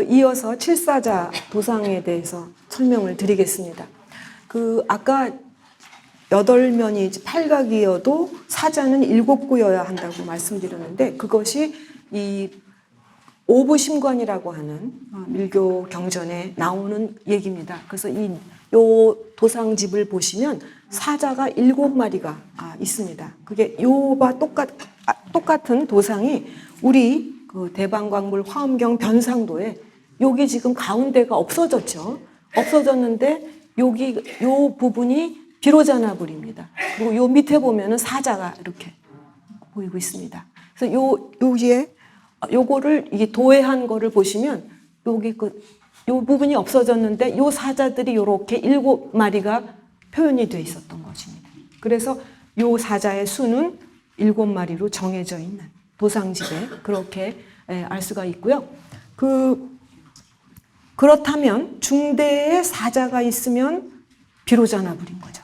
이어서 칠사자 도상에 대해서 설명을 드리겠습니다. 아까 8면이 팔각이어도 사자는 7구여야 한다고 말씀드렸는데, 그것이 이 오부심관이라고 하는 밀교 경전에 나오는 얘기입니다. 그래서 요 도상집을 보시면 사자가 7마리가 있습니다. 그게 요와 똑같은 도상이 우리 대방광불 화엄경 변상도에 여기 지금 가운데가 없어졌죠. 없어졌는데 요 부분이 비로자나불입니다. 그리고 요 밑에 보면은 사자가 이렇게 보이고 있습니다. 그래서 여기에 요거를 이게 도해한 거를 보시면 여기 요 부분이 없어졌는데 요 사자들이 요렇게 7마리가 표현이 돼 있었던 것입니다. 그래서 요 사자의 수는 7마리로 정해져 있는 도상집에 그렇게 알 수가 있고요. 그렇다면 중대에 사자가 있으면 비로자나불인 거죠.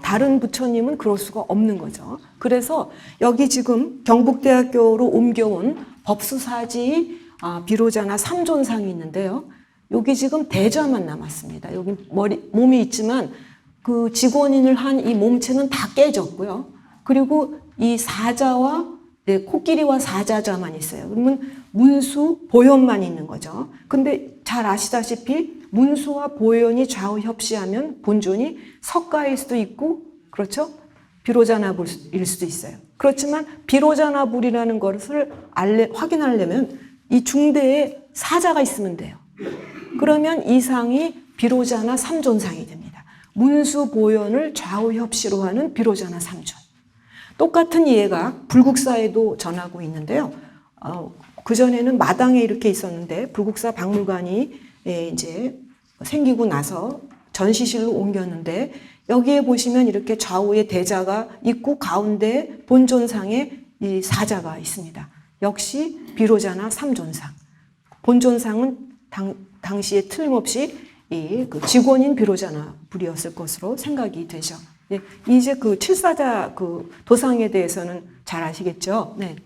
다른 부처님은 그럴 수가 없는 거죠. 그래서 여기 지금 경북대학교로 옮겨온 법수사지 비로자나 삼존상이 있는데요. 여기 지금 대자만 남았습니다. 여기 몸이 있지만 그 직원인을 한 이 몸체는 다 깨졌고요. 그리고 이 사자와 코끼리와 사자자만 있어요. 그러면 문수, 보현만 있는 거죠. 근데 잘 아시다시피 문수와 보현이 좌우 협시하면 본존이 석가일 수도 있고, 그렇죠? 비로자나불일 수도 있어요. 그렇지만 비로자나불이라는 것을 확인하려면 이 중대에 사자가 있으면 돼요. 그러면 이 상이 비로자나 삼존상이 됩니다. 문수, 보현을 좌우 협시로 하는 비로자나 삼존. 똑같은 이해가 불국사에도 전하고 있는데요. 그전에는 마당에 이렇게 있었는데 불국사 박물관이 이제 생기고 나서 전시실로 옮겼는데, 여기에 보시면 이렇게 좌우에 대자가 있고 가운데 본존상에 이 사자가 있습니다. 역시 비로자나 삼존상. 본존상은 당시에 틀림없이 직원인 비로자나 불이었을 것으로 생각이 되죠. 이제 칠사자 도상에 대해서는 잘 아시겠죠? 네.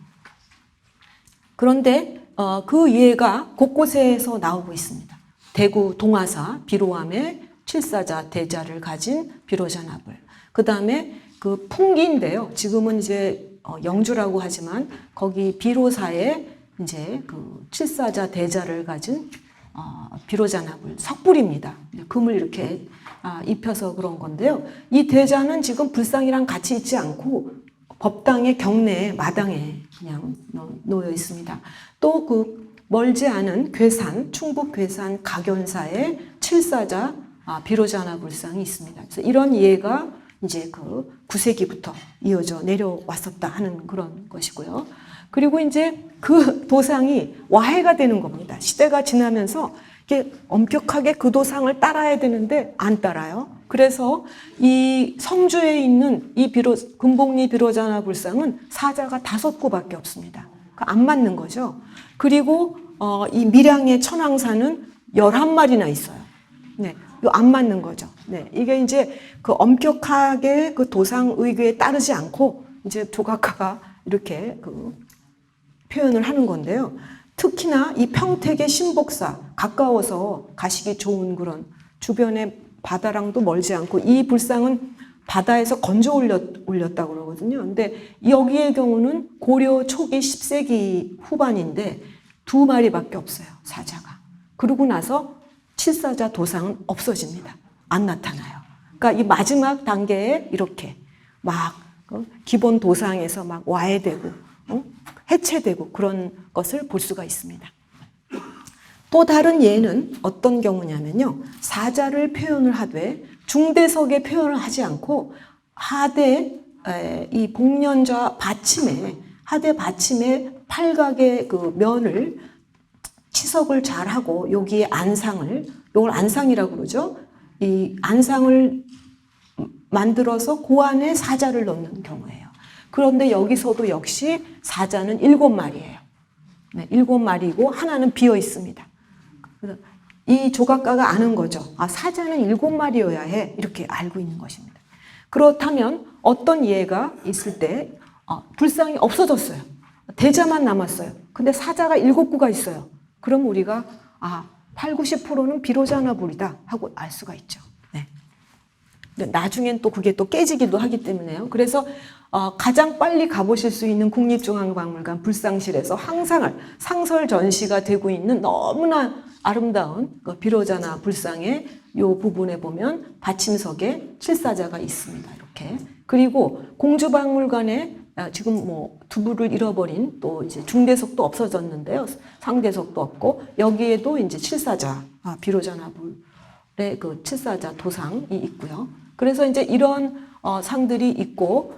그런데 그 예가 곳곳에서 나오고 있습니다. 대구 동화사 비로암에 칠사자 대자를 가진 비로자나불. 그 다음에 풍기인데요. 지금은 이제 영주라고 하지만 거기 비로사에 이제 칠사자 대자를 가진 비로자나불 석불입니다. 금을 이렇게 입혀서 그런 건데요. 이 대자는 지금 불상이랑 같이 있지 않고 법당의 경내에 마당에 그냥 놓여 있습니다. 또 멀지 않은 괴산, 충북 괴산 각연사에 칠사자 비로자나불상이 있습니다. 그래서 이런 예가 이제 9세기부터 이어져 내려왔었다 하는 그런 것이고요. 그리고 이제 그 도상이 와해가 되는 겁니다. 시대가 지나면서 이게 엄격하게 그 도상을 따라야 되는데 안 따라요. 그래서 이 성주에 있는 이 금복리 비로자나불상은 사자가 5구밖에 없습니다. 안 맞는 거죠. 그리고 이 밀양의 천왕사는 11마리나 있어요. 네, 이거 안 맞는 거죠. 네, 이게 이제 엄격하게 도상 의궤에 따르지 않고 이제 조각가가 이렇게 표현을 하는 건데요. 특히나 이 평택의 신복사, 가까워서 가시기 좋은 그런 주변에 바다랑도 멀지 않고, 이 불상은 바다에서 건져 올렸다고 그러거든요. 근데 여기의 경우는 고려 초기 10세기 후반인데 2마리밖에 없어요, 사자가. 그러고 나서 칠사자 도상은 없어집니다. 안 나타나요. 그러니까 이 마지막 단계에 이렇게 막 기본 도상에서 막 와해되고 해체되고 그런 것을 볼 수가 있습니다. 또 다른 예는 어떤 경우냐면요. 사자를 표현을 하되 중대석에 표현을 하지 않고 하대 이 복년좌 받침에, 하대 받침에 팔각의 면을 치석을 잘 하고 여기에 안상을, 이걸 안상이라고 그러죠. 이 안상을 만들어서 그 안에 사자를 넣는 경우예요. 그런데 여기서도 역시 사자는 7마리예요. 네, 7마리고 하나는 비어 있습니다. 그래서 이 조각가가 아는 거죠. 사자는 7마리여야 해. 이렇게 알고 있는 것입니다. 그렇다면 어떤 예가 있을 때 불상이 없어졌어요. 대자만 남았어요. 근데 사자가 7구가 있어요. 그럼 우리가 8, 90%는 비로자나불이다 하고 알 수가 있죠. 네. 근데 나중엔 또 그게 또 깨지기도 하기 때문에요. 그래서 가장 빨리 가보실 수 있는 국립중앙박물관 불상실에서 항상 상설 전시가 되고 있는 너무나 아름다운 그 비로자나 불상의 요 부분에 보면 받침석에 칠사자가 있습니다. 이렇게. 그리고 공주박물관에 지금 뭐 두부를 잃어버린 또 이제 중대석도 없어졌는데요. 상대석도 없고 여기에도 이제 칠사자 비로자나불의 그 칠사자 도상이 있고요. 그래서 이제 이런 상들이 있고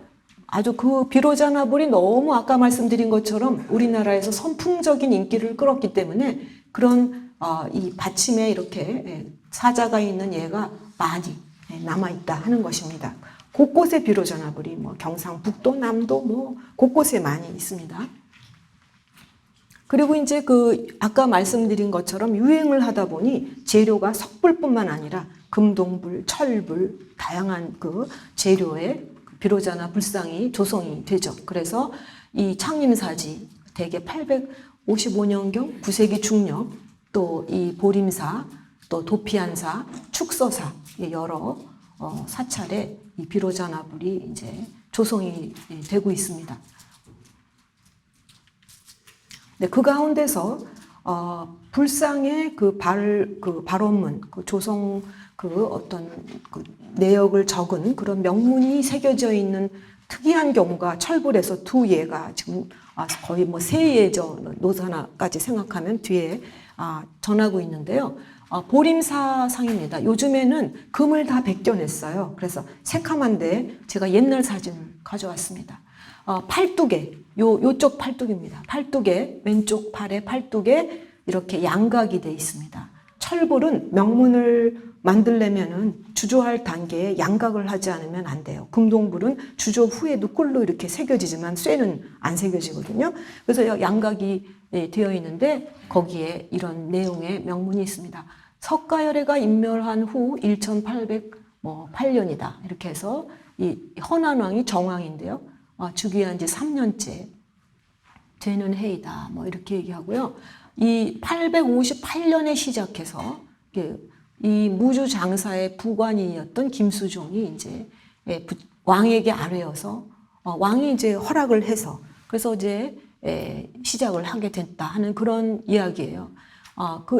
아주 그 비로자나불이 너무 아까 말씀드린 것처럼 우리나라에서 선풍적인 인기를 끌었기 때문에 그런 이 받침에 이렇게 사자가 있는 예가 많이 남아있다 하는 것입니다. 곳곳에 비로자나불이 뭐 경상북도, 남도 뭐 곳곳에 많이 있습니다. 그리고 이제 그 아까 말씀드린 것처럼 유행을 하다 보니 재료가 석불뿐만 아니라 금동불, 철불 다양한 그 재료의 비로자나 불상이 조성이 되죠. 그래서 이 창림사지 대개 855년경 9세기 중엽 또 이 보림사 또 도피안사, 축서사 여러 사찰에 이 비로자나불이 이제 조성이 되고 있습니다. 네, 그 가운데서 불상의 그 발원문, 그 조성 그 어떤 그 내역을 적은 그런 명문이 새겨져 있는 특이한 경우가 철불에서 두 예가 지금 거의 뭐 세 예죠. 노사나까지 생각하면 뒤에 전하고 있는데요. 보림사상입니다. 요즘에는 금을 다 벗겨냈어요. 그래서 새카만데 제가 옛날 사진을 가져왔습니다. 팔뚝에 요쪽 팔뚝입니다. 팔뚝에 왼쪽 팔에 팔뚝에 이렇게 양각이 돼 있습니다. 철불은 명문을 만들려면은 주조할 단계에 양각을 하지 않으면 안 돼요. 금동불은 주조 후에도 꿀로 이렇게 새겨지지만 쇠는 안 새겨지거든요. 그래서 양각이 되어 있는데 거기에 이런 내용의 명문이 있습니다. 석가열애가 인멸한 후 1808년이다. 이렇게 해서 이 헌안왕이 정왕인데요. 즉위한 지 3년째 되는 해이다. 뭐 이렇게 얘기하고요. 이 858년에 시작해서 이 무주 장사의 부관이었던 김수종이 이제 왕에게 아뢰어서 왕이 이제 허락을 해서 그래서 이제 시작을 하게 됐다 하는 그런 이야기예요.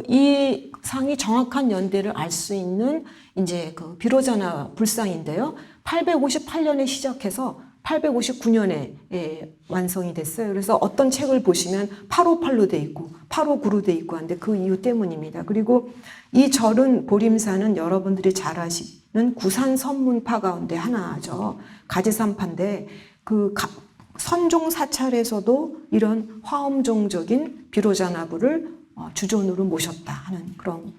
이 상이 정확한 연대를 알 수 있는 이제 그 비로자나 불상인데요. 858년에 시작해서 859년에 완성이 됐어요. 그래서 어떤 책을 보시면 858로 돼 있고 859로 돼 있고 한데 그 이유 때문입니다. 그리고 이 절은 보림사는 여러분들이 잘 아시는 구산 선문파 가운데 하나죠. 가지산파인데 그 선종 사찰에서도 이런 화엄종적인 비로자나불을 주존으로 모셨다 하는 그런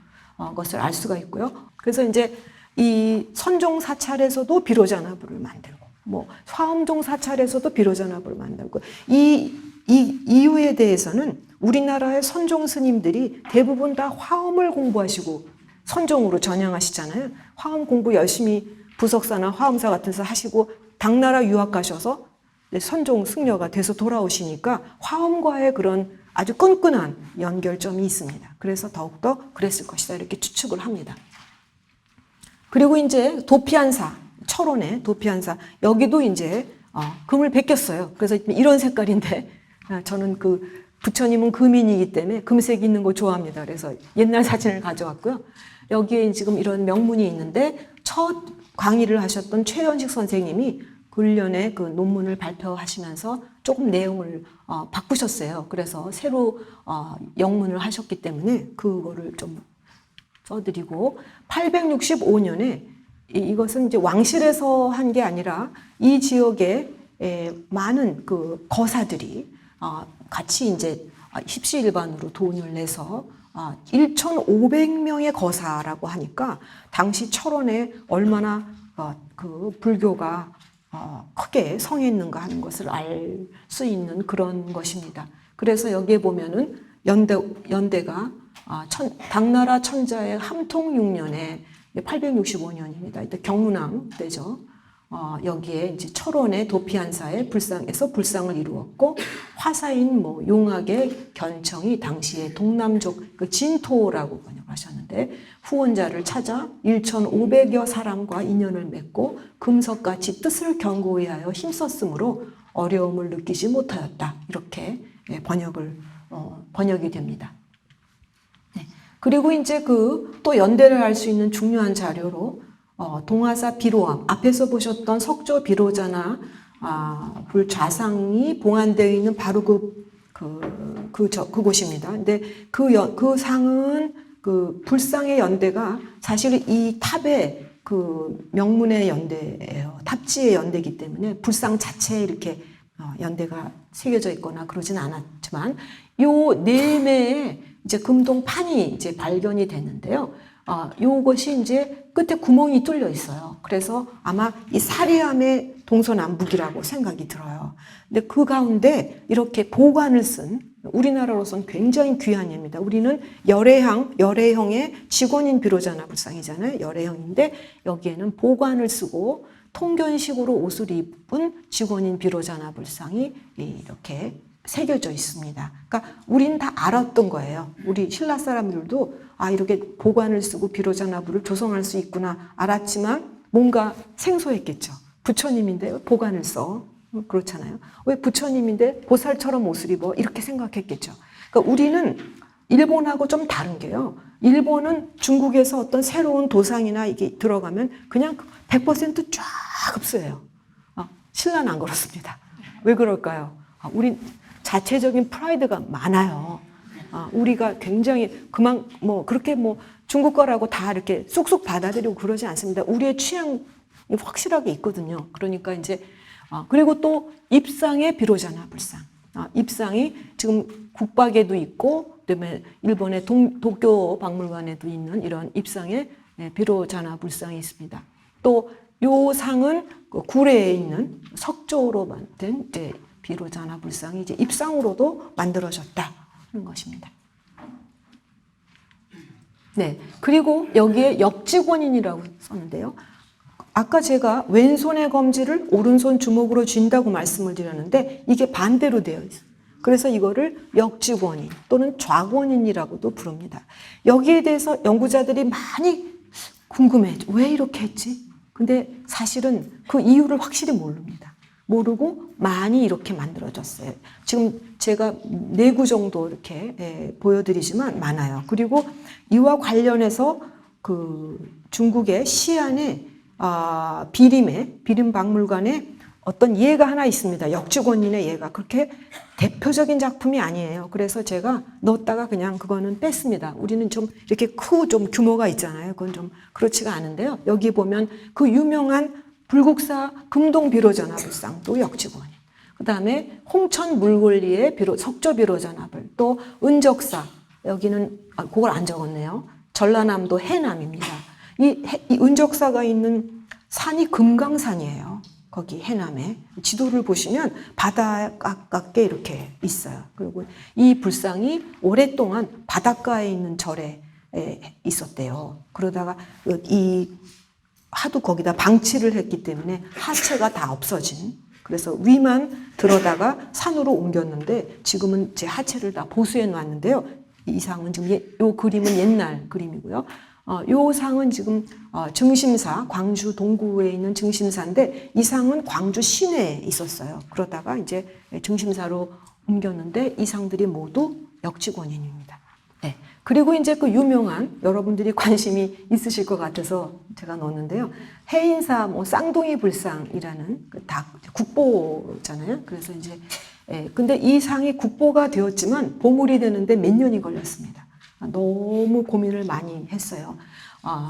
것을 알 수가 있고요. 그래서 이제 이 선종 사찰에서도 비로자나불을 만들고 뭐 화엄종 사찰에서도 비로자나불을 만들고 이 이유에 대해서는 우리나라의 선종 스님들이 대부분 다 화엄을 공부하시고 선종으로 전향하시잖아요. 화엄 공부 열심히 부석사나 화엄사 같은 데서 하시고 당나라 유학 가셔서 선종 승려가 돼서 돌아오시니까 화엄과의 그런 아주 끈끈한 연결점이 있습니다. 그래서 더욱더 그랬을 것이다 이렇게 추측을 합니다. 그리고 이제 도피안사, 철원의 도피안사 여기도 이제 금을 벗겼어요. 그래서 이런 색깔인데 저는 그 부처님은 금인이기 때문에 금색 있는 거 좋아합니다. 그래서 옛날 사진을 가져왔고요. 여기에 지금 이런 명문이 있는데 첫 강의를 하셨던 최연식 선생님이 근련에 그 논문을 발표하시면서 조금 내용을 바꾸셨어요. 그래서 새로 영문을 하셨기 때문에 그거를 좀 써드리고 865년에 이것은 이제 왕실에서 한 게 아니라 이 지역에 많은 그 거사들이 같이 이제 십시일반으로 돈을 내서 1,500명의 거사라고 하니까 당시 철원에 얼마나 그 불교가 크게 성했는가 하는 것을 알 수 있는 그런 것입니다. 그래서 여기에 보면은 연대가 당나라 천자의 함통 6년에 865년입니다. 이때 경문왕 때죠. 여기에 이제 철원의 도피한사의 불상에서 불상을 이루었고, 화사인 뭐 용학의 견청이 당시에 동남쪽 그 진토라고 번역하셨는데, 후원자를 찾아 1,500여 사람과 인연을 맺고 금석같이 뜻을 견고히 하여 힘썼으므로 어려움을 느끼지 못하였다. 이렇게 번역이 됩니다. 네. 그리고 이제 또 연대를 할 수 있는 중요한 자료로 동화사 비로암, 앞에서 보셨던 석조 비로자나 불좌상이 봉안되어 있는 바로 그곳입니다. 근데 그 상은 그 불상의 연대가 사실 이 탑의 그 명문의 연대예요. 탑지의 연대이기 때문에 불상 자체에 이렇게 연대가 새겨져 있거나 그러진 않았지만, 요 내면에 이제 금동판이 이제 발견이 됐는데요. 요것이 이제 끝에 구멍이 뚫려 있어요. 그래서 아마 이 사리암의 동서남북이라고 생각이 들어요. 근데 그 가운데 이렇게 보관을 쓴, 우리나라로서는 굉장히 귀한 예입니다. 우리는 열애형의 직원인 비로자나 불상이잖아요. 열애형인데 여기에는 보관을 쓰고 통견식으로 옷을 입은 직원인 비로자나 불상이 이렇게 새겨져 있습니다. 그러니까 우린 다 알았던 거예요. 우리 신라 사람들도 이렇게 보관을 쓰고 비로자나불을 조성할 수 있구나 알았지만 뭔가 생소했겠죠. 부처님인데 보관을 써. 그렇잖아요. 왜 부처님인데 보살처럼 옷을 입어? 이렇게 생각했겠죠. 그러니까 우리는 일본하고 좀 다른 게요. 일본은 중국에서 어떤 새로운 도상이나 이게 들어가면 그냥 100%쫙 흡수해요. 신라는 안 그렇습니다. 왜 그럴까요? 우린 자체적인 프라이드가 많아요. 우리가 굉장히 그렇게 중국 거라고 다 이렇게 쑥쑥 받아들이고 그러지 않습니다. 우리의 취향이 확실하게 있거든요. 그러니까 이제 그리고 또 입상의 비로자나 불상. 입상이 지금 국박에도 있고 그다음에 일본의 도쿄 박물관에도 있는 이런 입상의 비로자나 불상이 있습니다. 또 요 상은 구례에 있는 석조로 만든 이제 비로자나 불상이 이제 입상으로도 만들어졌다 하는 것입니다. 네, 그리고 여기에 역직원인이라고 썼는데요. 아까 제가 왼손의 검지를 오른손 주먹으로 쥔다고 말씀을 드렸는데 이게 반대로 되어 있어요. 그래서 이거를 역직원인 또는 좌권인이라고도 부릅니다. 여기에 대해서 연구자들이 많이 궁금해. 왜 이렇게 했지? 근데 사실은 그 이유를 확실히 모릅니다. 모르고 많이 이렇게 만들어졌어요. 지금 제가 4구 정도 이렇게 보여드리지만 많아요. 그리고 이와 관련해서 그 중국의 시안의 비림박물관에 어떤 예가 하나 있습니다. 역직원인의 예가. 그렇게 대표적인 작품이 아니에요. 그래서 제가 넣었다가 그냥 그거는 뺐습니다. 우리는 좀 이렇게 좀 규모가 있잖아요. 그건 좀 그렇지가 않은데요. 여기 보면 그 유명한 불국사 금동 비로자나 불상도 역직원인. 그 다음에 홍천 물골리의 석조 비로자나 불. 또 은적사. 여기는 그걸 안 적었네요. 전라남도 해남입니다. 이 은적사가 있는 산이 금강산이에요. 거기 해남에. 지도를 보시면 바닷가깝게 이렇게 있어요. 그리고 이 불상이 오랫동안 바닷가에 있는 절에 있었대요. 그러다가 하도 거기다 방치를 했기 때문에 하체가 다 없어진. 그래서 위만 들어다가 산으로 옮겼는데 지금은 제 하체를 다 보수해 놨는데요. 이 상은 지금 요 그림은 옛날 그림이고요. 요 상은 지금 증심사, 광주 동구에 있는 증심사인데 이 상은 광주 시내에 있었어요. 그러다가 이제 증심사로 옮겼는데 이 상들이 모두 역직원인입니다. 네. 그리고 이제 그 유명한 여러분들이 관심이 있으실 것 같아서 제가 넣었는데요. 해인사 쌍둥이 불상이라는 국보잖아요. 그래서 이제 근데 이 상이 국보가 되었지만 보물이 되는데 몇 년이 걸렸습니다. 너무 고민을 많이 했어요.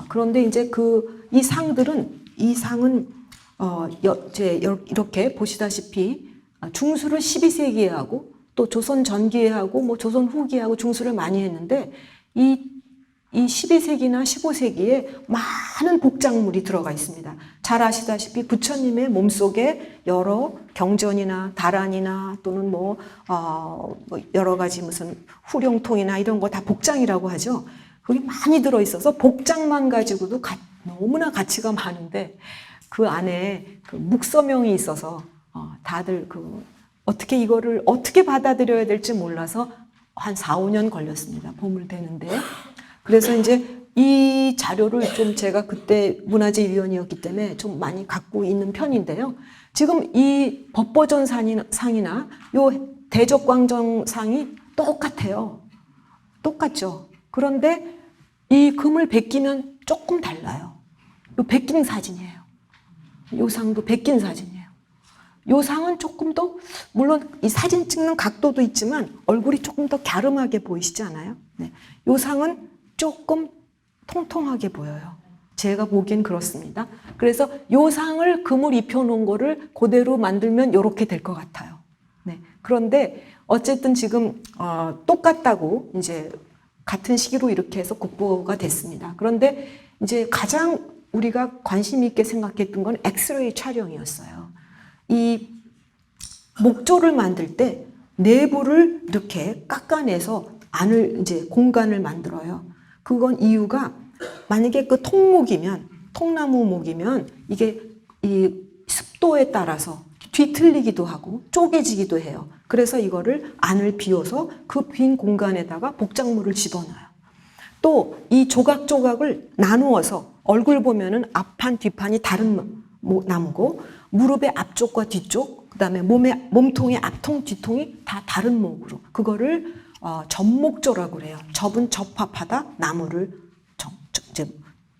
그런데 이제 이 상은 이렇게 보시다시피 중수를 12세기에 하고 또 조선 전기에 하고 조선 후기에 하고 중수를 많이 했는데 이 12세기나 15세기에 많은 복작물이 들어가 있습니다. 잘 아시다시피 부처님의 몸속에 여러 경전이나 다란이나 또는 여러 가지 무슨 후룡통이나 이런 거 다 복장이라고 하죠. 그게 많이 들어있어서 복장만 가지고도 너무나 가치가 많은데 그 안에 그 묵서명이 있어서 다들 어떻게 이거를 어떻게 받아들여야 될지 몰라서 한 4, 5년 걸렸습니다. 봄을 대는데. 그래서 이제 이 자료를 좀 제가 그때 문화재위원이었기 때문에 좀 많이 갖고 있는 편인데요. 지금 이 법보전상이나 요 대적광정상이 똑같아요. 똑같죠. 그런데 이 금을 베끼면 조금 달라요. 요 베낀 사진이에요. 요 상도 베낀 사진이에요. 요 상은 조금 더, 물론 이 사진 찍는 각도도 있지만 얼굴이 조금 더 갸름하게 보이시지 않아요? 네. 요 상은 조금 통통하게 보여요. 제가 보기엔 그렇습니다. 그래서 요 상을 금을 입혀놓은 거를 그대로 만들면 이렇게 될 것 같아요. 네. 그런데 어쨌든 지금 똑같다고 이제 같은 시기로 이렇게 해서 국보가 됐습니다. 그런데 이제 가장 우리가 관심 있게 생각했던 건 엑스레이 촬영이었어요. 이 목조를 만들 때 내부를 이렇게 깎아내서 안을 이제 공간을 만들어요. 그건 이유가 만약에 그 통목이면 통나무 목이면 이게 이 습도에 따라서 뒤틀리기도 하고 쪼개지기도 해요. 그래서 이거를 안을 비워서 그 빈 공간에다가 복작물을 집어넣어요. 또 이 조각조각을 나누어서 얼굴 보면은 앞판 뒤판이 다른 나무고 무릎의 앞쪽과 뒤쪽 그다음에 몸통의 앞통 뒤통이 다 다른 목으로 그거를 접목조라고 그래요. 접은 접합하다 나무를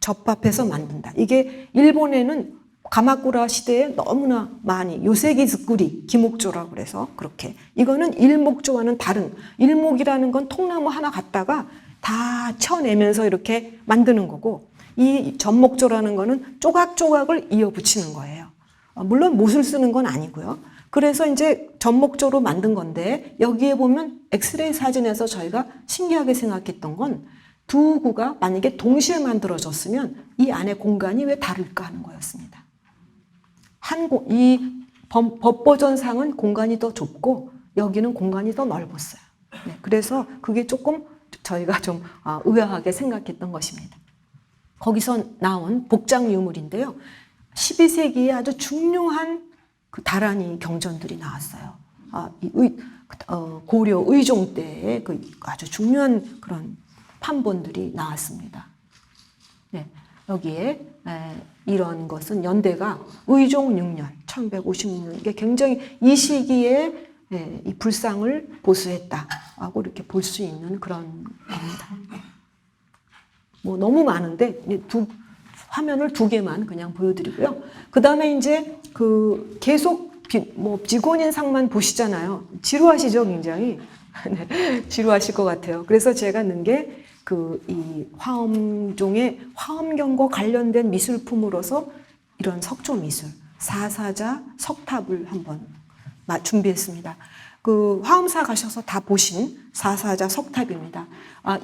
접합해서 만든다. 이게 일본에는 가마쿠라 시대에 너무나 많이 요세기즈쿠리 기목조라고 그래서 그렇게 이거는 일목조와는 다른 일목이라는 건 통나무 하나 갖다가 다 쳐내면서 이렇게 만드는 거고 이 접목조라는 거는 조각조각을 이어 붙이는 거예요. 물론 못을 쓰는 건 아니고요. 그래서 이제 접목조로 만든 건데 여기에 보면 엑스레이 사진에서 저희가 신기하게 생각했던 건 두 구가 만약에 동시에 만들어졌으면 이 안에 공간이 왜 다를까 하는 거였습니다. 이 법보전상은 공간이 더 좁고 여기는 공간이 더 넓었어요. 네, 그래서 그게 조금 저희가 좀 의아하게 생각했던 것입니다. 거기서 나온 복장 유물인데요. 12세기에 아주 중요한 그 다란이 경전들이 나왔어요. 고려 의종 때의 그 아주 중요한 그런 판본들이 나왔습니다. 네, 여기에 이런 것은 연대가 의종 6년, 1156년 이게 굉장히 이 시기에 이 불상을 보수했다고 이렇게 볼 수 있는 그런 겁니다. 뭐 너무 많은데 화면을 두 개만 그냥 보여드리고요. 그 다음에 이제 계속 직원인상만 보시잖아요. 지루하시죠, 굉장히. 네, 지루하실 것 같아요. 그래서 제가 넣은 게 이 화엄종의 화엄경과 관련된 미술품으로서 이런 석조 미술, 사사자 석탑을 한번 준비했습니다. 그 화엄사 가셔서 다 보신 사사자 석탑입니다.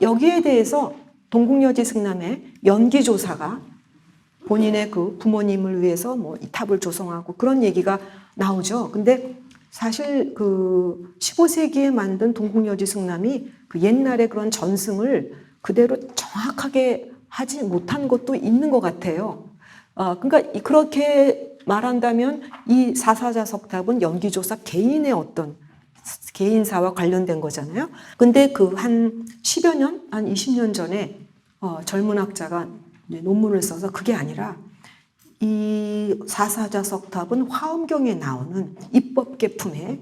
여기에 대해서 동국여지 승남의 연기조사가 본인의 그 부모님을 위해서 이 탑을 조성하고 그런 얘기가 나오죠. 근데 사실 그 15세기에 만든 동국여지 승남이 그 옛날의 그런 전승을 그대로 정확하게 하지 못한 것도 있는 것 같아요. 그러니까 그렇게 말한다면 이 사사자 석탑은 연기조사 개인의 어떤 개인사와 관련된 거잖아요. 근데 그 한 10여 년, 한 20년 전에 젊은 학자가 논문을 써서 그게 아니라 이 사사자 석탑은 화엄경에 나오는 입법계품에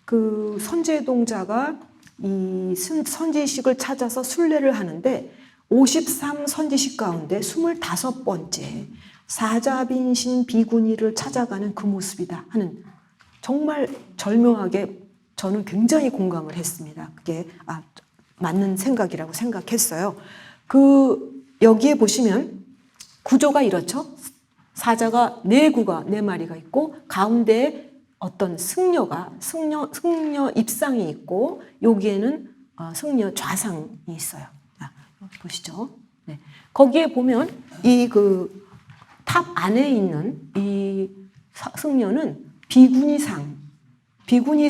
그 선제동자가 이 선지식을 찾아서 순례를 하는데 53 선지식 가운데 25번째 사자빈신 비구니를 찾아가는 그 모습이다 하는 정말 절묘하게 저는 굉장히 공감을 했습니다. 그게 맞는 생각이라고 생각했어요. 여기에 보시면 구조가 이렇죠. 사자가 네 마리가 있고 가운데에 어떤 승려 입상이 있고 여기에는 승려 좌상이 있어요. 여기 보시죠. 네. 거기에 보면 이 탑 안에 있는 이 승려는 비구니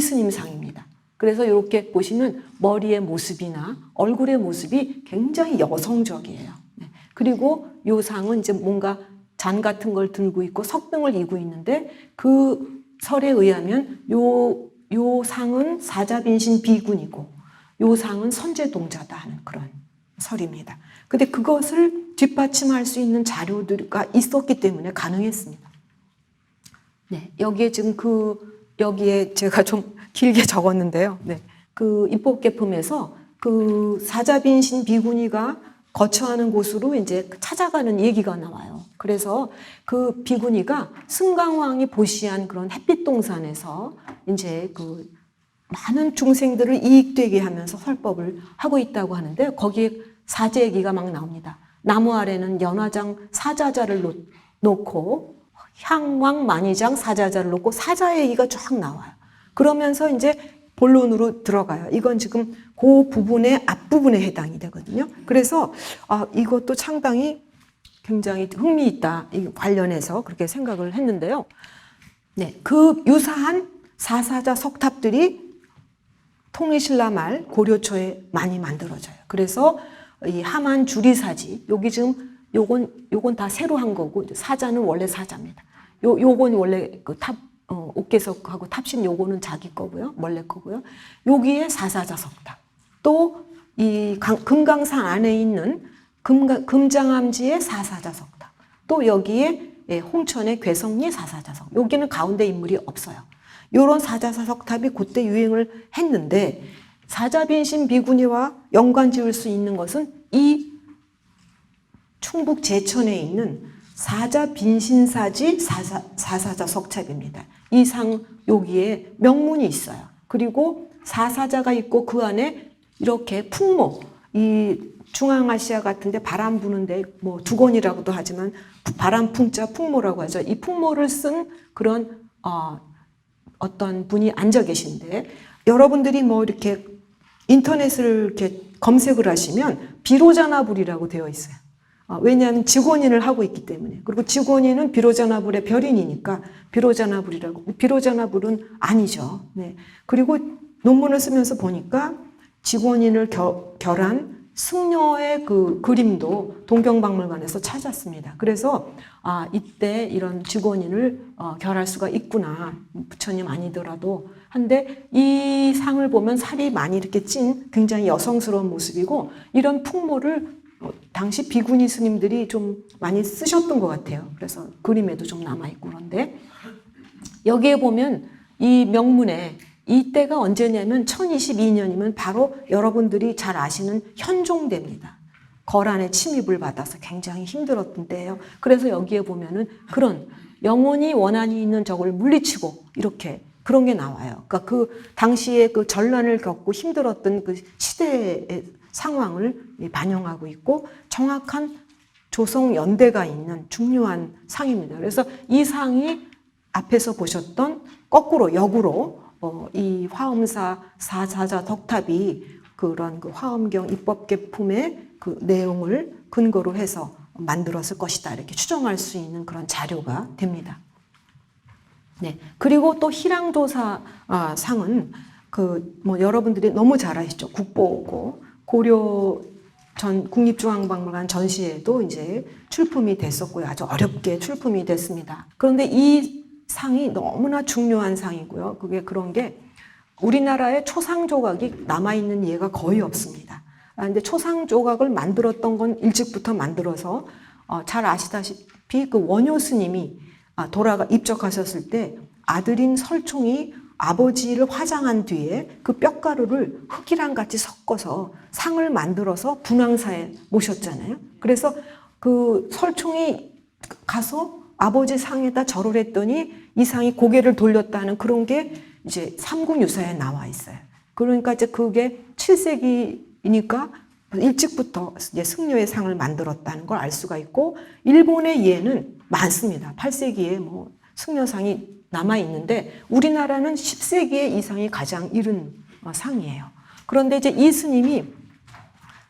스님상입니다. 그래서 이렇게 보시면 머리의 모습이나 얼굴의 모습이 굉장히 여성적이에요. 네. 그리고 이 상은 이제 뭔가 잔 같은 걸 들고 있고 석등을 이고 있는데 그 설에 의하면 요 상은 사자빈신 비군이고 요 상은 선제동자다 하는 그런 설입니다. 근데 그것을 뒷받침할 수 있는 자료가 있었기 때문에 가능했습니다. 네, 여기에 지금 여기에 제가 좀 길게 적었는데요. 네, 그 입법계품에서 그 사자빈신 비구니가 거처하는 곳으로 이제 찾아가는 얘기가 나와요. 그래서 그 비구니가 승강왕이 보시한 그런 햇빛동산에서 이제 그 많은 중생들을 이익되게 하면서 설법을 하고 있다고 하는데 거기에 사제 얘기가 막 나옵니다. 나무 아래는 연화장 사자자를 놓고 향왕 만이장 사자자를 놓고 사자 얘기가 쫙 나와요. 그러면서 이제 본론으로 들어가요. 이건 지금 그 부분의 앞부분에 해당이 되거든요. 그래서 이것도 상당히 굉장히 흥미있다. 이 관련해서 그렇게 생각을 했는데요. 네, 그 유사한 사사자 석탑들이 통일신라 말 고려초에 많이 만들어져요. 그래서 이 하만 주리사지 여기 지금 요건 다 새로 한 거고 사자는 원래 사자입니다. 요건 원래 그 옥계석하고 탑신 요거는 자기 거고요. 원래 거고요. 여기에 사사자 석탑. 또 이 금강산 안에 있는 금장암지의 사사자 석탑. 또 여기에 홍천의 괴성리 사사자 석탑. 여기는 가운데 인물이 없어요. 요런 사자사 석탑이 그때 유행을 했는데 사자빈신 비구니와 연관 지을 수 있는 것은 이 충북 제천에 있는 사자빈신사지 사사자 석탑입니다. 이 상 여기에 명문이 있어요. 그리고 사사자가 있고 그 안에 이렇게 풍모, 이 중앙아시아 같은데 바람 부는데 뭐 두건이라고도 하지만 바람 풍자 풍모라고 하죠. 이 풍모를 쓴 그런 어떤 분이 앉아 계신데 여러분들이 뭐 이렇게 인터넷을 이렇게 검색을 하시면 비로자나불이라고 되어 있어요. 왜냐하면 직원인을 하고 있기 때문에. 그리고 직원인은 비로자나불의 별인이니까 비로자나불이라고. 비로자나불은 아니죠. 네. 그리고 논문을 쓰면서 보니까 직원인을 결한 승려의 그 그림도 동경박물관에서 찾았습니다. 그래서 이때 이런 직원인을 결할 수가 있구나. 부처님 아니더라도. 한데 이 상을 보면 살이 많이 이렇게 찐 굉장히 여성스러운 모습이고 이런 풍모를 당시 비구니 스님들이 좀 많이 쓰셨던 것 같아요. 그래서 그림에도 좀 남아있고 그런데 여기에 보면 이 명문에 이때가 언제냐면 1022년이면 바로 여러분들이 잘 아시는 현종대입니다. 거란의 침입을 받아서 굉장히 힘들었던 때예요. 그래서 여기에 보면은 그런 영혼이 원한이 있는 적을 물리치고 이렇게 그런 게 나와요. 그러니까 그 당시에 그 전란을 겪고 힘들었던 그 시대의 상황을 반영하고 있고 정확한 조성 연대가 있는 중요한 상입니다. 그래서 이 상이 앞에서 보셨던 거꾸로 역으로 이 화엄사 사사자 덕탑이 그런 그 화엄경 입법계품의 그 내용을 근거로 해서 만들었을 것이다 이렇게 추정할 수 있는 그런 자료가 됩니다. 네. 그리고 또 희랑조사 상은 그 뭐 여러분들이 너무 잘 아시죠. 국보고 고려 전 국립중앙박물관 전시회도 이제 출품이 됐었고요. 아주 어렵게 출품이 됐습니다. 그런데 이 상이 너무나 중요한 상이고요. 그게 그런 게 우리나라에 초상 조각이 남아있는 예가 거의 없습니다. 근데 초상 조각을 만들었던 건 일찍부터 만들어서 잘 아시다시피 그 원효 스님이 입적하셨을 때 아들인 설총이 아버지를 화장한 뒤에 그 뼈가루를 흙이랑 같이 섞어서 상을 만들어서 분황사에 모셨잖아요. 그래서 그 설총이 가서 아버지 상에다 절을 했더니 이 상이 고개를 돌렸다는 그런 게 이제 삼국유사에 나와 있어요. 그러니까 이제 그게 7세기니까 일찍부터 이제 승려의 상을 만들었다는 걸 알 수가 있고 일본의 예는 많습니다. 8세기에 뭐 승려상이 남아 있는데 우리나라는 10세기에 이 상이 가장 이른 상이에요. 그런데 이제 이 스님이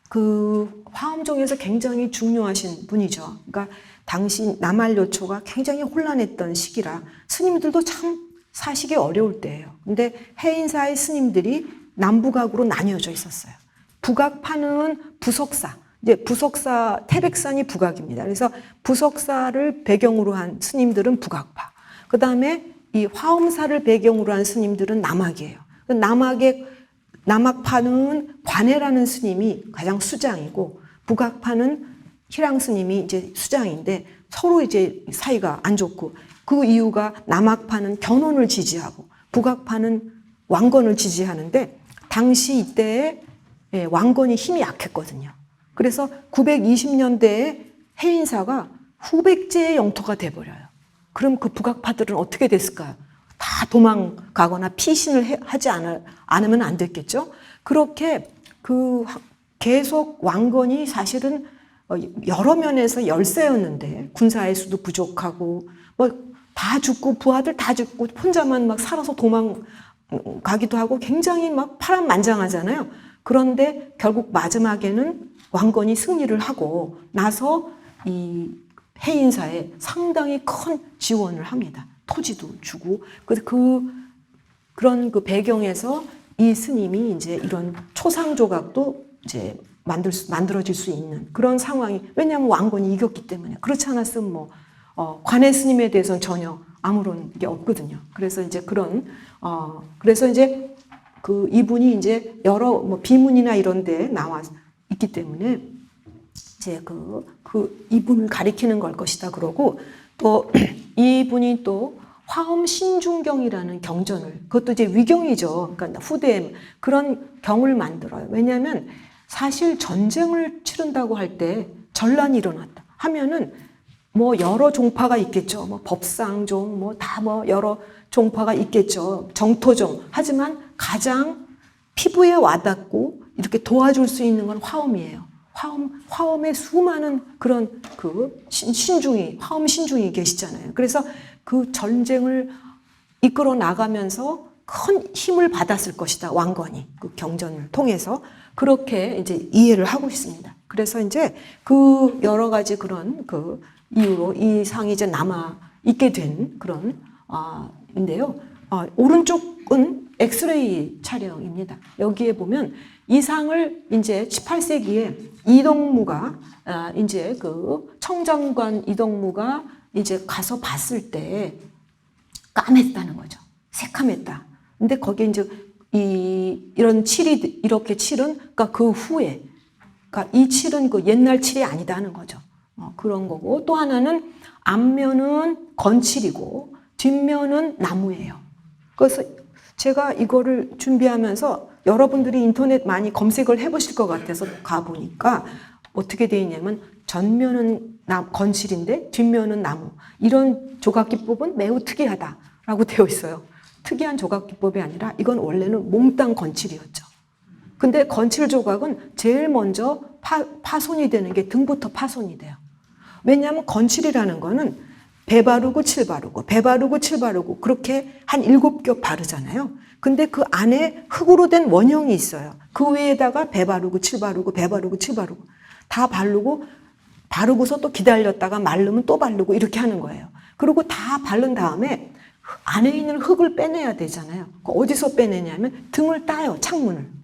그 화엄종에서 굉장히 중요하신 분이죠. 그러니까 당시 남한요초가 굉장히 혼란했던 시기라 스님들도 참 사시기 어려울 때예요. 근데 해인사의 스님들이 남북악으로 나뉘어져 있었어요. 북악파는 부석사, 이제 부석사, 태백산이 북악입니다. 그래서 부석사를 배경으로 한 스님들은 북악파. 그 다음에 이 화엄사를 배경으로 한 스님들은 남악이에요. 남악파는 관해라는 스님이 가장 수장이고, 북악파는 희랑 스님이 이제 수장인데 서로 이제 사이가 안 좋고, 그 이유가 남악파는 견훤을 지지하고 북악파는 왕건을 지지하는데, 당시 이때에 왕건이 힘이 약했거든요. 그래서 920년대에 해인사가 후백제의 영토가 돼버려요. 그럼 그 북악파들은 어떻게 됐을까요? 다 도망가거나 피신을 하지 않으면 안 됐겠죠. 그렇게 그 계속 왕건이 사실은 여러 면에서 열세였는데, 군사의 수도 부족하고 뭐 다 죽고 부하들 다 죽고 혼자만 막 살아서 도망가기도 하고 굉장히 막 파란만장하잖아요. 그런데 결국 마지막에는 왕건이 승리를 하고 나서 이 해인사에 상당히 큰 지원을 합니다. 토지도 주고. 그래서 그런 그 배경에서 이 스님이 이제 이런 초상 조각도 이제 만들어질 수 있는 그런 상황이, 왜냐하면 왕건이 이겼기 때문에. 그렇지 않았으면 뭐 관해 스님에 대해서는 전혀 아무런 게 없거든요. 그래서 이제 그래서 이제 그 이분이 이제 여러 뭐 비문이나 이런 데 나와 있기 때문에 이제 이분을 가리키는 걸 것이다 그러고, 또 이분이 또 화엄 신중경이라는 경전을, 그것도 이제 위경이죠. 그러니까 후대에 그런 경을 만들어요. 왜냐하면 사실 전쟁을 치른다고 할 때 전란이 일어났다 하면은 뭐 여러 종파가 있겠죠. 뭐 법상종, 뭐 다 뭐 여러 종파가 있겠죠. 정토종. 하지만 가장 피부에 와닿고 이렇게 도와줄 수 있는 건 화엄이에요. 화엄에 수많은 그런 화엄 신중이 계시잖아요. 그래서 그 전쟁을 이끌어 나가면서 큰 힘을 받았을 것이다. 왕건이 그 경전을 통해서 그렇게 이제 이해를 하고 있습니다. 그래서 이제 그 여러 가지 그런 그 이유로 이 상이 이제 남아 있게 된 그런 인데요. 오른쪽은 엑스레이 촬영입니다. 여기에 보면 이 상을 이제 18세기에 이덕무가 이제 그 청정관 이덕무가 이제 가서 봤을 때 까맸다는 거죠. 새카맸다. 근데 거기에 이제 이런 칠이 이렇게 칠은 그러니까 그 후에, 그러니까 이 칠은 그 옛날 칠이 아니다는 거죠. 그런 거고, 또 하나는 앞면은 건칠이고 뒷면은 나무예요. 그래서 제가 이거를 준비하면서 여러분들이 인터넷 많이 검색을 해보실 것 같아서 가보니까 어떻게 되어 있냐면 전면은 건칠인데 뒷면은 나무, 이런 조각기법은 매우 특이하다라고 되어 있어요. 특이한 조각기법이 아니라 이건 원래는 몽땅 건칠이었죠. 근데 건칠 조각은 제일 먼저 파손이 되는 게 등부터 파손이 돼요. 왜냐하면 건칠이라는 거는 배 바르고 칠 바르고 배 바르고 칠 바르고 그렇게 한 7겹 바르잖아요. 근데 그 안에 흙으로 된 원형이 있어요. 그 위에다가 배 바르고 칠 바르고 배 바르고 칠 바르고 다 바르고서 또 기다렸다가 마르면 또 바르고 이렇게 하는 거예요. 그리고 다 바른 다음에 안에 있는 흙을 빼내야 되잖아요. 어디서 빼내냐면 등을 따요, 창문을.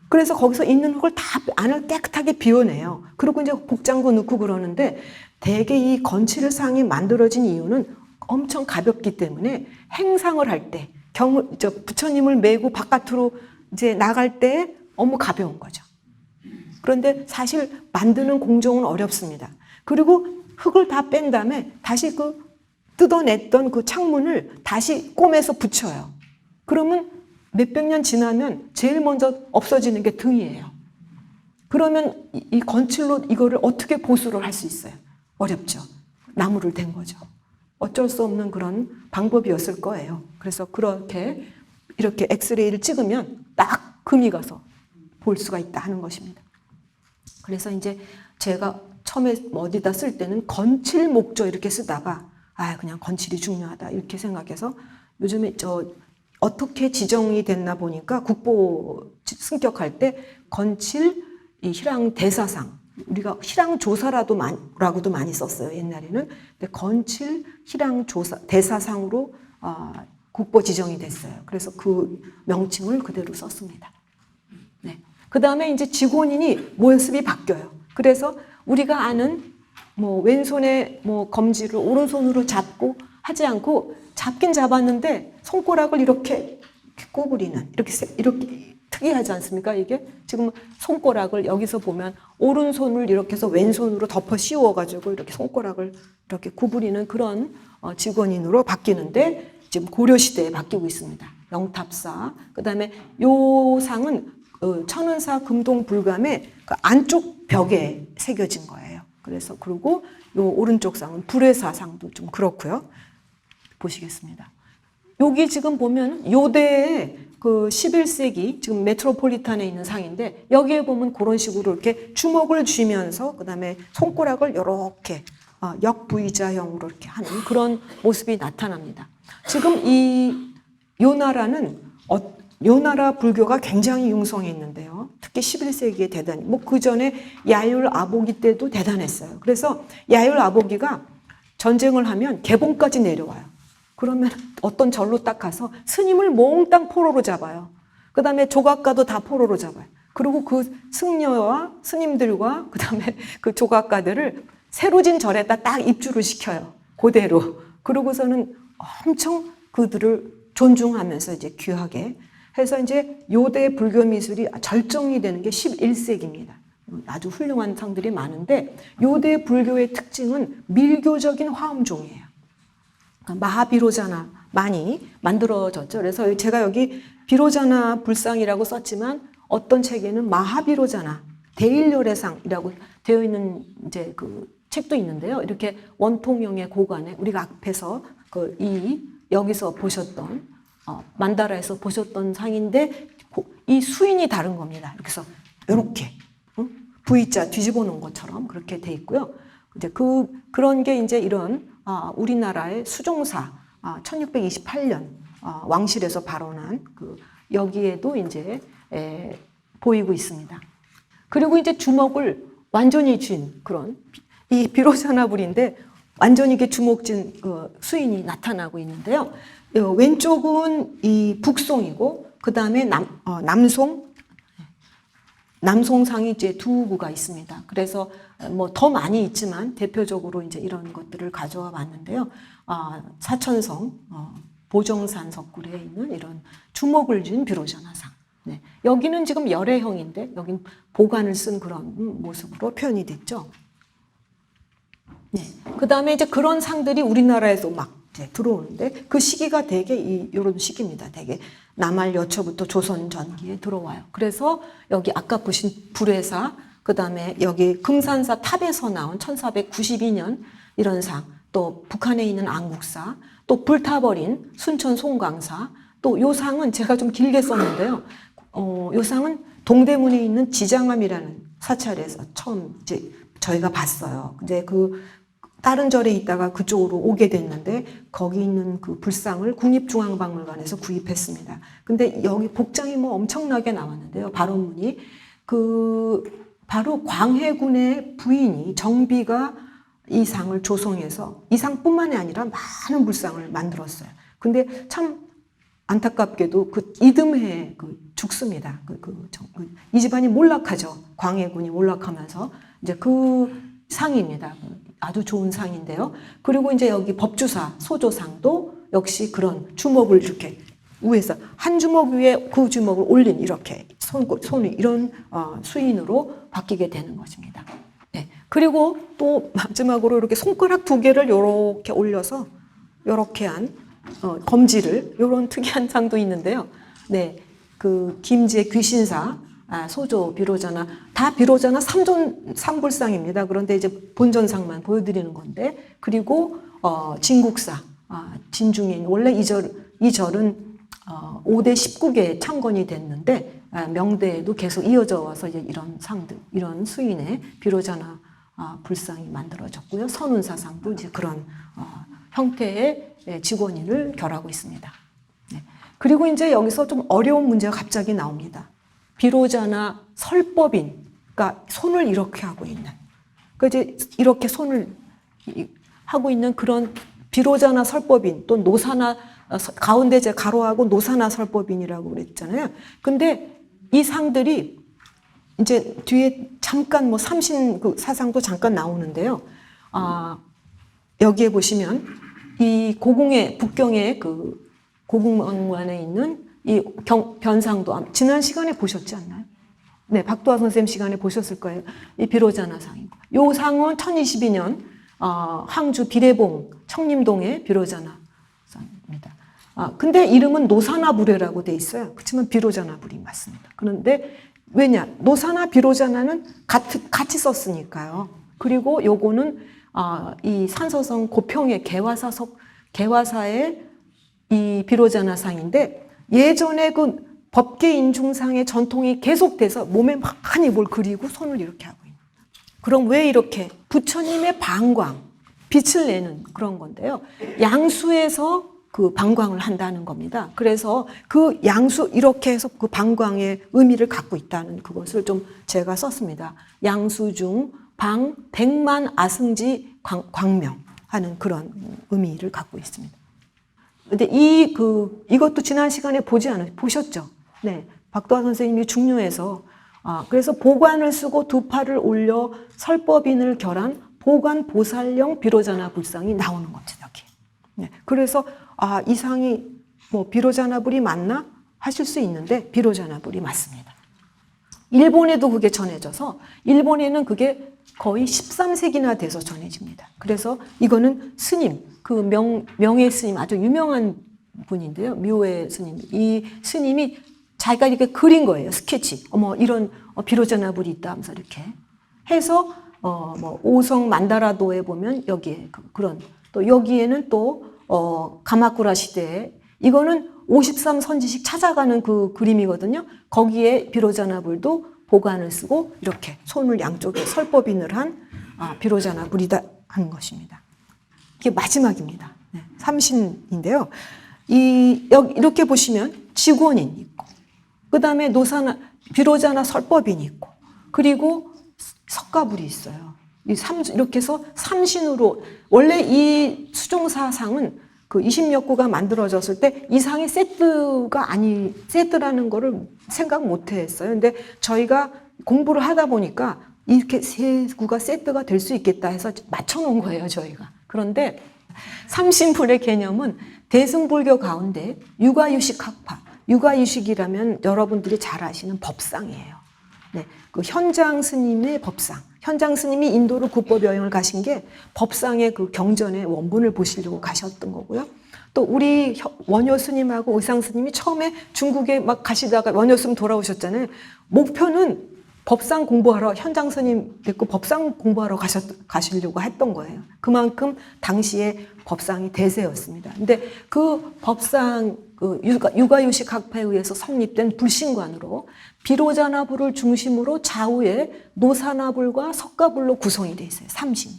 그래서 거기서 있는 흙을 다 안을 깨끗하게 비워내요. 그리고 이제 복장구 넣고 그러는데, 대개 이 건칠상이 만들어진 이유는 엄청 가볍기 때문에 행상을 할 때, 부처님을 메고 바깥으로 이제 나갈 때 너무 가벼운 거죠. 그런데 사실 만드는 공정은 어렵습니다. 그리고 흙을 다 뺀 다음에 다시 뜯어냈던 그 창문을 다시 꿰매서 붙여요. 그러면 몇백 년 지나면 제일 먼저 없어지는 게 등이에요. 그러면 이 건칠로 이거를 어떻게 보수를 할 수 있어요? 어렵죠. 나무를 댄 거죠. 어쩔 수 없는 그런 방법이었을 거예요. 그래서 이렇게 엑스레이를 찍으면 딱 금이 가서 볼 수가 있다 하는 것입니다. 그래서 이제 제가 처음에 어디다 쓸 때는 건칠 목조 이렇게 쓰다가 그냥 건칠이 중요하다 이렇게 생각해서, 요즘에 어떻게 지정이 됐나 보니까 국보 승격할 때 건칠 희랑 대사상, 우리가 희랑 조사라고도 많이 썼어요 옛날에는. 근데 건칠 희랑 대사상으로 국보 지정이 됐어요. 그래서 그 명칭을 그대로 썼습니다. 네. 그 다음에 이제 직원인이 모습이 바뀌어요. 그래서 우리가 아는 뭐 왼손에 뭐 검지를 오른손으로 잡고 하지 않고 잡긴 잡았는데 손가락을 이렇게 구부리는 이렇게 특이하지 않습니까? 이게 지금 손가락을 여기서 보면 오른손을 이렇게 해서 왼손으로 덮어 씌워가지고 이렇게 손가락을 이렇게 구부리는 그런 직원인으로 바뀌는데 지금 고려 시대에 바뀌고 있습니다. 영탑사. 그다음에 요 상은 천은사 금동불감의 그 안쪽 벽에 새겨진 거예요. 그래서 그리고 요 오른쪽 상은 불회사 상도 좀 그렇고요. 보시겠습니다. 여기 지금 보면 요대에 그 11세기 지금 메트로폴리탄에 있는 상인데 여기에 보면 그런 식으로 이렇게 주먹을 쥐면서 그다음에 손가락을 이렇게 역V자형으로 이렇게 하는 그런 모습이 나타납니다. 지금 요 나라는 요 나라 불교가 굉장히 융성했는데요. 특히 11세기에 대단히 그 전에 야율 아보기 때도 대단했어요. 그래서 야율 아보기가 전쟁을 하면 개봉까지 내려와요. 그러면 어떤 절로 딱 가서 스님을 몽땅 포로로 잡아요. 그 다음에 조각가도 다 포로로 잡아요. 그리고 그 승려와 스님들과 그 다음에 그 조각가들을 새로 진 절에다 딱 입주를 시켜요. 그대로. 그러고서는 엄청 그들을 존중하면서 이제 귀하게 해서 이제 요대 불교 미술이 절정이 되는 게 11세기입니다. 아주 훌륭한 상들이 많은데 요대 불교의 특징은 밀교적인 화엄종이에요. 마하비로자나 많이 만들어졌죠. 그래서 제가 여기 비로자나 불상이라고 썼지만 어떤 책에는 마하비로자나 대일요래상이라고 되어 있는 이제 그 책도 있는데요. 이렇게 원통형의 고관에 우리가 앞에서 여기서 보셨던 만다라에서 보셨던 상인데 이 수인이 다른 겁니다. 그래서 이렇게 V자 뒤집어 놓은 것처럼 그렇게 돼 있고요. 이제 그런 게 이제 이런 우리나라의 수종사 1628년 왕실에서 발원한 여기에도 이제 보이고 있습니다. 그리고 이제 주먹을 완전히 쥔 그런 이 비로자나불인데 완전히 이게 주먹진 수인이 나타나고 있는데요. 왼쪽은 이 북송이고 그 다음에 남송상이 이제 두 구가 있습니다. 그래서 뭐 더 많이 있지만 대표적으로 이제 이런 것들을 가져와 봤는데요. 사천성 보정산 석굴에 있는 이런 주먹을 쥔 비로자나상. 네. 여기는 지금 열애형인데 여긴 보관을 쓴 그런 모습으로 표현이 됐죠. 네. 그 다음에 이제 그런 상들이 우리나라에서 막 이제 들어오는데 그 시기가 되게 이런 시기입니다. 되게 남할 여초부터 조선 전기에 들어와요. 그래서 여기 아까 보신 불회사, 그 다음에 여기 금산사 탑에서 나온 1492년 이런 상, 또 북한에 있는 안국사, 또 불타버린 순천 송광사, 또 요 상은 제가 좀 길게 썼는데요. 요 상은 동대문에 있는 지장암이라는 사찰에서 처음 이제 저희가 봤어요. 이제 다른 절에 있다가 그쪽으로 오게 됐는데 거기 있는 그 불상을 국립중앙박물관에서 구입했습니다. 근데 여기 복장이 뭐 엄청나게 나왔는데요. 발원문이 바로 광해군의 부인이 정비가 이 상을 조성해서 이 상뿐만이 아니라 많은 불상을 만들었어요. 근데 참 안타깝게도 이듬해 죽습니다. 이 집안이 몰락하죠. 광해군이 몰락하면서 이제 상입니다. 아주 좋은 상인데요. 그리고 이제 여기 법주사 소조상도 역시 그런 주먹을 이렇게 위에서 한 주먹 위에 그 주먹을 올린 이렇게 손이 이런 수인으로 바뀌게 되는 것입니다. 네. 그리고 또 마지막으로 이렇게 손가락 두 개를 이렇게 올려서 이렇게 한 검지를 이런 특이한 상도 있는데요. 네, 김제 귀신사 소조 비로자나 다 비로자나 삼불상입니다. 그런데 이제 본전상만 보여드리는 건데 그리고 진국사 진중인 원래 이 절은 5대 19개 창건이 됐는데 명대에도 계속 이어져 와서 이제 이런 상들 이런 수인의 비로자나 불상이 만들어졌고요. 선운사상도 이제 그런 형태의 직원인을 결하고 있습니다. 네. 그리고 이제 여기서 좀 어려운 문제가 갑자기 나옵니다. 비로자나 설법인, 그러니까 손을 이렇게 하고 있는, 이제 이렇게 손을 하고 있는 그런 비로자나 설법인, 또 노사나 가운데 제가 가로하고 노사나 설법인이라고 그랬잖아요. 근데 이 상들이 이제 뒤에 잠깐 뭐 삼신 그 사상도 잠깐 나오는데요. 여기에 보시면 이 고궁의 북경의 그 고궁원관에 있는 이 변상도 지난 시간에 보셨지 않나요? 네, 박도화 선생님 시간에 보셨을 거예요. 이 비로자나상이고, 요 상은 1022년 항주 비례봉 청림동의 비로자나상입니다. 근데 이름은 노사나불회라고 돼 있어요. 그렇지만 비로자나불이 맞습니다. 그런데 왜냐? 노사나 비로자나는 같이 썼으니까요. 그리고 요거는 이 산서성 고평의 개화사의 이 비로자나상인데, 예전에 그 법계 인중상의 전통이 계속돼서 몸에 많이 뭘 그리고 손을 이렇게 하고 있는. 그럼 왜 이렇게? 부처님의 방광, 빛을 내는 그런 건데요. 양수에서 그 방광을 한다는 겁니다. 그래서 그 양수 이렇게 해서 그 방광의 의미를 갖고 있다는 그것을 좀 제가 썼습니다. 양수 중 방 백만 아승지 광명 하는 그런 의미를 갖고 있습니다. 근데 이것도 지난 시간에 보셨죠? 네. 박도화 선생님이 중요해서, 그래서 보관을 쓰고 두 팔을 올려 설법인을 결한 보관 보살령 비로자나 불상이 나오는 겁니다. 여기. 네. 그래서, 이 상이 뭐 비로자나불이 맞나? 하실 수 있는데, 비로자나불이 맞습니다. 일본에도 그게 전해져서, 일본에는 그게 거의 13세기나 돼서 전해집니다. 그래서 이거는 스님, 그 명예 스님, 아주 유명한 분인데요. 묘의 스님. 이 스님이 자기가 이렇게 그린 거예요. 스케치. 이런 비로자나불이 있다 하면서 이렇게 해서, 뭐, 오성 만다라도에 보면 여기에 그런, 또 여기에는 또, 가마쿠라 시대에, 이거는 53 선지식 찾아가는 그 그림이거든요. 거기에 비로자나불도 보관을 쓰고 이렇게 손을 양쪽에 설법인을 한 비로자나불이다 하는 것입니다. 이게 마지막입니다. 네, 삼신인데요. 이렇게 보시면 직원인 있고, 그 다음에 비로자나 설법인이 있고, 그리고 석가불이 있어요. 이렇게 해서 삼신으로, 원래 이 수종사상은 그 20몇 구가 만들어졌을 때 이 상이 세트라는 거를 생각 못 했어요. 근데 저희가 공부를 하다 보니까 이렇게 세 구가 세트가 될 수 있겠다 해서 맞춰놓은 거예요, 저희가. 그런데 삼신불의 개념은 대승불교 가운데 육아유식학파, 육아유식이라면 여러분들이 잘 아시는 법상이에요. 네, 그 현장 스님의 법상. 현장 스님이 인도로 국법 여행을 가신 게 법상의 그 경전의 원본을 보시려고 가셨던 거고요. 또 우리 원효 스님하고 의상 스님이 처음에 중국에 막 가시다가 원효 스님 돌아오셨잖아요. 목표는 법상 공부하러, 현장 스님 됐고 법상 공부하러 가시려고 했던 거예요. 그만큼 당시에 법상이 대세였습니다. 근데 그 법상, 육아유식 학파에 의해서 성립된 불신관으로 비로자나불을 중심으로 좌우에 노사나불과 석가불로 구성이 되어 있어요. 삼신.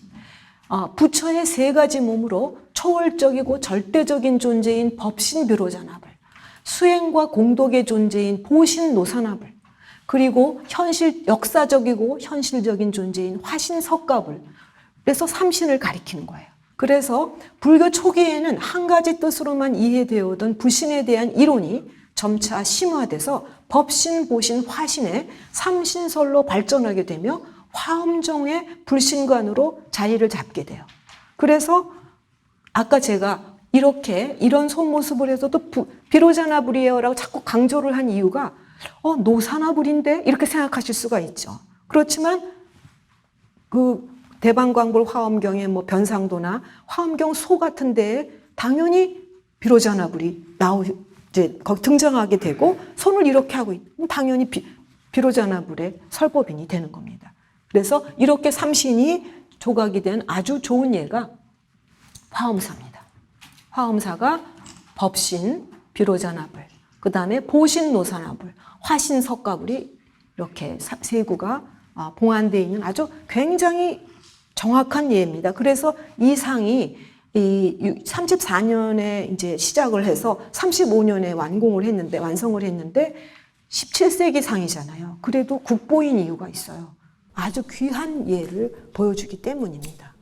부처의 세 가지 몸으로 초월적이고 절대적인 존재인 법신 비로자나불, 수행과 공덕의 존재인 보신 노사나불, 그리고 역사적이고 현실적인 존재인 화신 석가불. 그래서 삼신을 가리키는 거예요. 그래서 불교 초기에는 한 가지 뜻으로만 이해되어 오던 불신에 대한 이론이 점차 심화돼서 법신, 보신, 화신의 삼신설로 발전하게 되며 화엄정의 불신관으로 자리를 잡게 돼요. 그래서 아까 제가 이런 손모습을 해서도 비로자나불이에요라고 자꾸 강조를 한 이유가 노사나불인데? 이렇게 생각하실 수가 있죠. 그렇지만 그 대방광불 화엄경의 뭐 변상도나 화엄경 소 같은 데에 당연히 비로자나불이 이제 거기 등장하게 되고 손을 이렇게 하고 있으면 당연히 비로자나불의 설법인이 되는 겁니다. 그래서 이렇게 삼신이 조각이 된 아주 좋은 예가 화엄사입니다. 화엄사가 법신, 비로자나불, 그 다음에 보신, 노사나불, 화신, 석가불이 이렇게 세 구가 봉안되어 있는 아주 굉장히 정확한 예입니다. 그래서 이 상이 34년에 이제 시작을 해서 35년에 완성을 했는데 17세기 상이잖아요. 그래도 국보인 이유가 있어요. 아주 귀한 예를 보여주기 때문입니다.